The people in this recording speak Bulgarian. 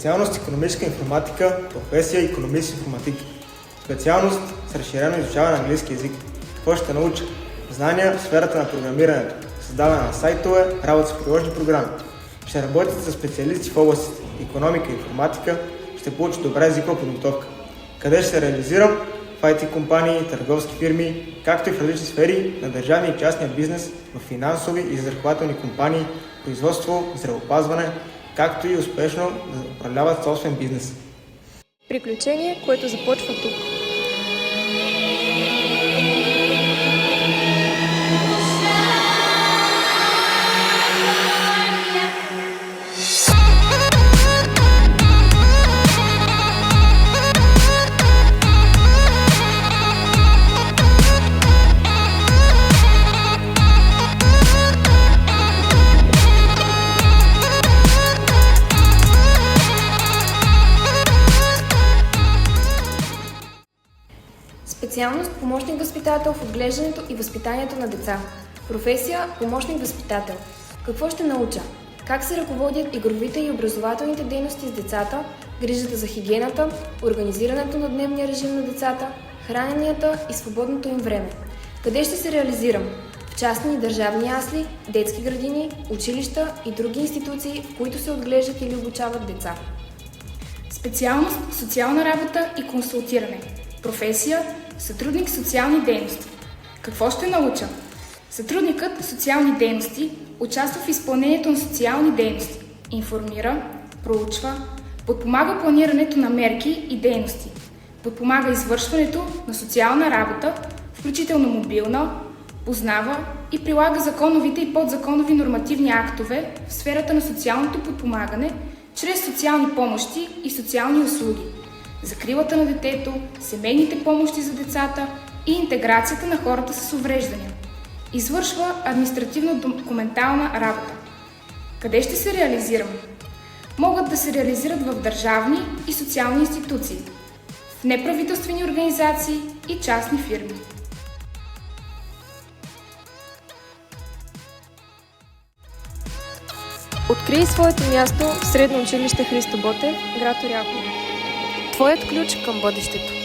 Специалност икономическа информатика, професия икономист-информатик. Специалност с разширено изучаване на английски език. Какво ще науча? Знания в сферата на програмирането, създаване на сайтове, работа с приложни програми. Ще работите с специалисти в областите икономика и информатика, ще получа добра езикова подготовка. Къде ще се реализирам? В IT компании, търговски фирми, както и в различни сфери на държавния и частния бизнес, в финансови и застрахователни компании, производство, здравеопазване, както и успешно да управляват собствен бизнес. Приключение, което започва тук. Специалност – помощник-възпитател в отглеждането и възпитанието на деца. Професия – помощник-възпитател. Какво ще науча? Как се ръководят игровите и образователните дейности с децата, грижата за хигиената, организирането на дневния режим на децата, храненията и свободното им време. Къде ще се реализирам? В частни и държавни ясли, детски градини, училища и други институции, в които се отглеждат или обучават деца. Специалност – социална работа и консултиране. Професия – сътрудник в социални дейности. Какво ще науча? Сътрудникът в социални дейности участва в изпълнението на социални дейности, информира, проучва, подпомага планирането на мерки и дейности, подпомага извършването на социална работа, включително мобилна, познава и прилага законовите и подзаконови нормативни актове в сферата на социалното подпомагане чрез социални помощи и социални услуги, закрилата на детето, семейните помощи за децата и интеграцията на хората с увреждания. Извършва административно-документална работа. Къде ще се реализирам? Могат да се реализират в държавни и социални институции, в неправителствени организации и частни фирми. Открий своето място в Средно училище Христо Ботев, град Оряхово. Твоят ключ към бъдещето.